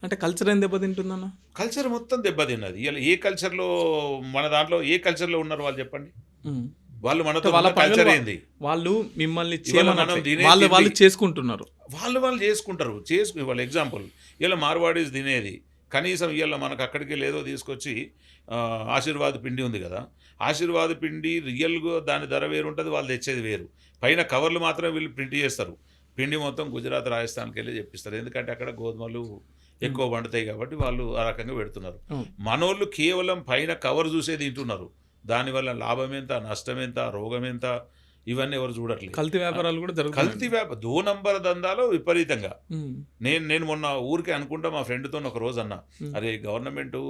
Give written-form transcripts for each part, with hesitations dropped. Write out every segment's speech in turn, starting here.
అంటే కల్చర్ ఏం దెబ్బతింటుందన్న? కల్చర్ మొత్తం దెబ్బతిన్నది. ఇలా ఏ కల్చర్‌లో మన దాంట్లో ఏ కల్చర్‌లో ఉన్నారు వాళ్ళు చెప్పండి? హ్మ్. వాళ్ళు అంటే మనతో వాళ్ళ ఉన్న పనులు కల్చర్ ఏంది? వాళ్ళు మిమ్మల్ని ఇవాళ మనం చేయమనట్లే. తినే వాళ్ళు తిండి వాళ్ళు చేసుకుంటున్నారు. వాళ్ళు చేసుకుంటారు. ఇవాళ ఎగ్జాంపుల్ ఇలా మార్వాడీస్ తినేది. కనీసం ఇయాల మనకు అక్కడికెళ్ళి ఏదో తీసుకొచ్చి ఆశీర్వాద్ పిండి ఉంది గదా! ఆశీర్వాద్ పిండి రియల్‌గా దాని ధర వేరుంటది. వాళ్ళు తెచ్చేది వేరు. పైన కవర్లు మాత్రమే వీళ్ళు ప్రింట్ చేస్తారు. పిండి మొత్తం గుజరాత్, రాజస్థాన్‌కెళ్ళి తెప్పిస్తారు. ఎందుకంటే అక్కడ గోధుమలు హ్మ్. ఎక్కువ పండుతాయి కాబట్టి వాళ్ళు ఆ రకంగా పెడుతున్నారు. అవును. మనోళ్ళు కేవలం పైన కవర్ చూసే తింటున్నారు. దానివల్ల లాభమెంత, నష్టమెంత, రోగమెంత ఇవన్నీ ఎవరు చూడట్లేదు. కల్తీ వ్యాపారాలు కూడా కల్తీ జరుగుతున్నాయి. దో నంబర్ దందాలో విపరీతంగా. హ్మ్. నేను మొన్న ఊరికే అనుకుంటా మా ఫ్రెండ్‌తోని ఒక రోజు అన్నా, హ్మ్. అరే గవర్నమెంటు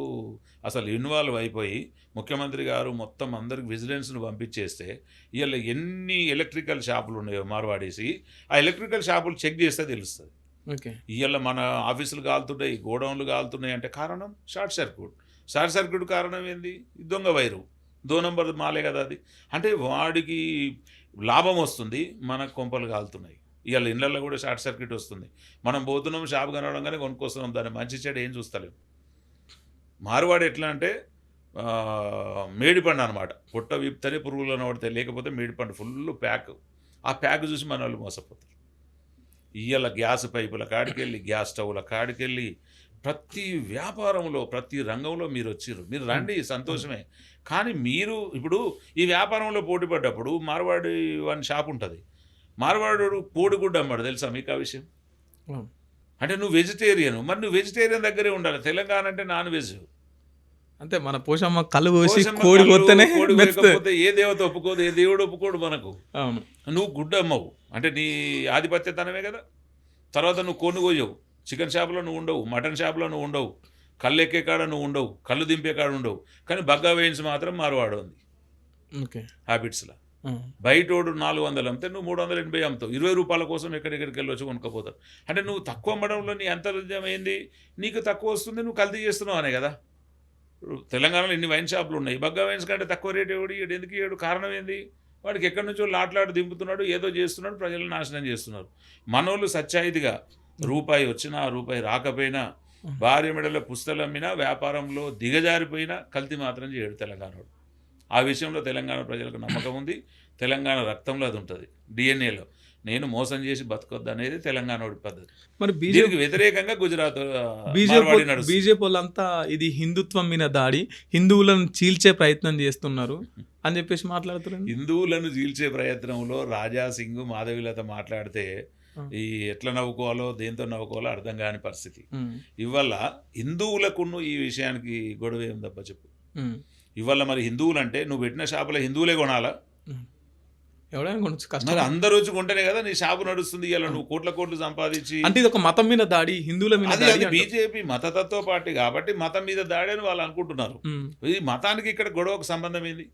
అసలు ఇన్వాల్వ్ అయిపోయి ముఖ్యమంత్రి గారు మొత్తం అందరికి విజిలెన్స్‌ని పంపించేస్తే ఇయాల ఎన్ని ఎలక్ట్రికల్ షాపులు ఉన్నాయో మార్వాడేసి, ఆ ఎలక్ట్రికల్ షాపులు చెక్ చేస్తే తెలుస్తది. ఓకే. ఇయాల మన ఆఫీసులు కాలుతున్నాయి, గోడౌన్లు కాలుతున్నాయి అంటే కారణం షార్ట్ సర్క్యూట్. షార్ట్ సర్క్యూట్ కారణం ఏంది? ఈ దొంగ వైరు. దో నంబర్ మాలే కదా అది. అంటే వాడికి లాభం వస్తుంది, మనకు కొంపలు కాలుతున్నాయి. ఇవాళ ఇళ్ళల్లో కూడా షార్ట్ సర్క్యూట్ వస్తుంది. మనం పోతున్నాం షాప్ కనడంగానే కొనుక్కొస్తున్నాం. దాన్ని మంచి చెడు ఏం చూస్తలేం. మార్వాడి ఎట్లా అంటే మేడిపండు అనమాట. పుట్ట విప్తేనే పురుగులు కనబడతాయి, లేకపోతే మేడిపండు ఫుల్ ప్యాక్. ఆ ప్యాక్ చూసి మన వాళ్ళు మోసపోతారు. ఇయ్యాల గ్యాస్ పైపుల కాడికెళ్ళి, గ్యాస్ స్టవ్ల కాడికెళ్ళి ప్రతి వ్యాపారంలో, ప్రతి రంగంలో మీరు వచ్చిర్రు. మీరు రండి సంతోషమే. కానీ మీరు ఇప్పుడు ఈ వ్యాపారంలో పోటీ పడ్డప్పుడు మార్వాడి వాని షాప్ ఉంటుంది. మార్వాడోడు కోడిగుడ్డు అమ్మాడు తెలుసా మీకు ఆ విషయం? అవును. అంటే నువ్వు వెజిటేరియన్. మరి నువ్వు వెజిటేరియన్ దగ్గరే ఉండాలి. తెలంగాణ అంటే నాన్ వెజ్. అంతే మన పోషమ్మ కళ్ళు పోసి పోషమ్మ కోడి కళ్ళు, కొత్తనే కోడి మెచ్చుతది. కోయకపోతే ఏ దేవత ఒప్పుకోదు, ఏ దేవుడు ఒప్పుకోడు మనకు. అవును. నువ్వు గుడ్డు అమ్మవు. అంటే నీ ఆధిపత్యతనమే కదా. తర్వాత నువ్వు కొను కోయవు. చికెన్ షాప్లో నువ్వు ఉండవు, మటన్ షాప్లో నువ్వు ఉండవు, కళ్ళు ఎక్కే కాడ నువ్వు ఉండవు, కళ్ళు దింపే కాడ ఉండవు. కానీ బగ్గా వేయించి మాత్రం మార్వాడు ఉంది ఓకే. హ్యాబిట్స్లో. ఆ! బయటోడు 400 అమ్మితే నువ్వు 380 అమ్ముతావు. 20 రూపాయల కోసం ఎక్కడెక్కడికి వెళ్ళి వచ్చి కొనుక్కపోతావు. అంటే నువ్వు తక్కువ అమ్మడంలో నీ అంతర్జం ఏంది? నీకు తక్కువ వస్తుంది, నువ్వు కల్తీ చేస్తున్నావు అనే కదా. ఇప్పుడు తెలంగాణలో ఇన్ని వైన్ షాపులు ఉన్నాయి. బగ్గా వైన్స్ కంటే తక్కువ రేటు ఎవడు ఇయ్యడు. ఎందుకు ఇయ్యడు? కారణం ఏంది? వాడికి ఎక్కడి నుంచో లాట్లాడి దింపుతున్నాడు, ఏదో చేస్తున్నాడు, ప్రజలను నాశనం చేస్తున్నారు. మనోళ్ళు సత్యాయితీగా రూపాయి వచ్చినా రూపాయి రాకపోయినా, భార్య మెడలో పుస్తలు అమ్మినా, వ్యాపారంలో దిగజారిపోయినా కల్తీ మాత్రం చేయడు తెలంగాణోడు. ఆ విషయంలో తెలంగాణ ప్రజలకు నమ్మకం ఉంది. తెలంగాణ రక్తంలో అది ఉంటుంది, డిఎన్ఏలో. నేను మోసం చేసి బతకొద్దు అనేది తెలంగాణోడి పద్ధతి. మరి దీనికి వ్యతిరేకంగా గుజరాత్ మార్వాడి నడుస్తుంది. బీజేపీ వాళ్ళంతా ఇది హిందుత్వం మీద దాడి, హిందువులను చీల్చే ప్రయత్నం చేస్తున్నారు అని చెప్పేసి మాట్లాడుతున్నారు. హిందువులను చీల్చే ప్రయత్నంలో రాజా సింగ్, మాధవీలత మాట్లాడితే ఈ ఎట్లా నవ్వుకోవాలో, దేంతో నవ్వుకోవాలో అర్థం కాని పరిస్థితి. ఇవాళ హిందువులకును ఈ విషయానికి గొడవ ఏం తప్ప చెప్పు. ఇవాళ మరి హిందువులు అంటే నువ్వు పెట్టిన షాపులో హిందువులే కొనాలా? ఎవడైనా కొనొచ్చు, మరి కష్టం. అందరూ వచ్చి కొంటేనే కదా నీ షాపు నడుస్తుంది. ఇవాళ నువ్వు కోట్లు సంపాదించి, అంటే ఇది ఒక మతం మీద దాడి, హిందువుల మీద అది దాడి అది అంటారు. బీజేపీ మతతత్వ పార్టీ కాబట్టి మతం మీద దాడి అని వాళ్ళు అనుకుంటున్నారు. ఉమ్. ఈ మతానికి ఇక్కడ గొడవకు సంబంధం ఏంది?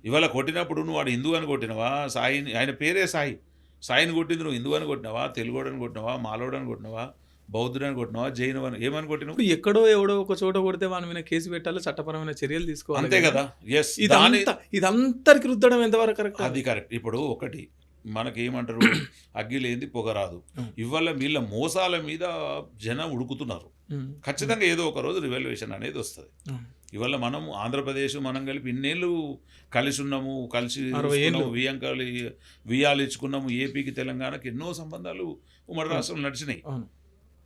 ఇవాళ కొట్టినప్పుడు నువ్వు వాడు హిందువు అని కొట్టినవా? సాయిని, ఆయన పేరే సాయి. సాయిని కొట్టింది నువ్వు హిందువు అని కొట్టినవా, తెలుగోడని కొట్టినవా, మాలోడని కొట్టినవా, బౌద్ధుడని కొట్టినవా, జైనవని ఏమని కొట్టినవు? ఇప్పుడు ఎక్కడో ఎవడో ఒక చోట కొడితే వాని మీద కేసు పెట్టాలి, చట్టపరమైన చర్యలు తీసుకోవాలి. అంతే కదా. ఎస్, దాని ఇదంతరికి రుద్దడం ఎంతవరకు కరెక్ట్? అది కరెక్ట్. ఇప్పుడు ఒకటి మనకేమంటారు, అగ్గి లేనిది పొగ రాదు. ఇవాళ వీళ్ళ మోసాల మీద జనం ఉడుకుతున్నారు. ఖచ్చితంగా ఏదో ఒక రోజు రివల్యూషన్ అనేది వస్తుంది. ఇవాళ మనం ఆంధ్రప్రదేశ్ మనం కలిపి ఇన్నేళ్ళు కలిసి ఉన్నాము, కలిసి వియాలు ఇచ్చుకున్నాము. ఏపీకి తెలంగాణకి ఎన్నో సంబంధాలు ఉమ్మడి రాష్ట్రం నడిచినాయి.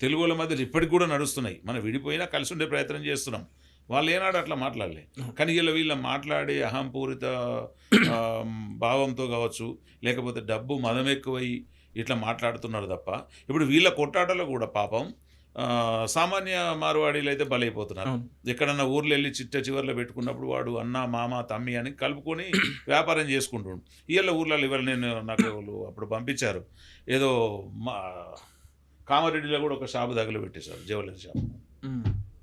తెలుగుల మధ్య ఇప్పటికి కూడా నడుస్తున్నాయి. మనం విడిపోయినా కలిసి ఉండే ప్రయత్నం చేస్తున్నాం. వాళ్ళు ఏనాడు అట్లా మాట్లాడలే. కానీ వీళ్ళ మాట్లాడే అహంపూరిత భావంతో కావచ్చు, లేకపోతే డబ్బు మదం ఎక్కువై ఇట్లా మాట్లాడుతున్నారు తప్ప, ఇప్పుడు వీళ్ళ కొట్టాటలో కూడా పాపం సామాన్య మార్వాడీలు అయితే బలైపోతున్నారు. ఎక్కడన్నా ఊర్లో వెళ్ళి చివర్లో పెట్టుకున్నప్పుడు వాడు అన్న, మామ, తమ్మి అని కలుపుకొని వ్యాపారం చేసుకుంటుండు. వీళ్ళ ఊర్లలో ఇవాళ నాకు అప్పుడు పంపించారు, ఏదో కామారెడ్డిలో కూడా ఒక షాపు దగ్గర పెట్టేశారు, జ్యువెలరీ షాప్.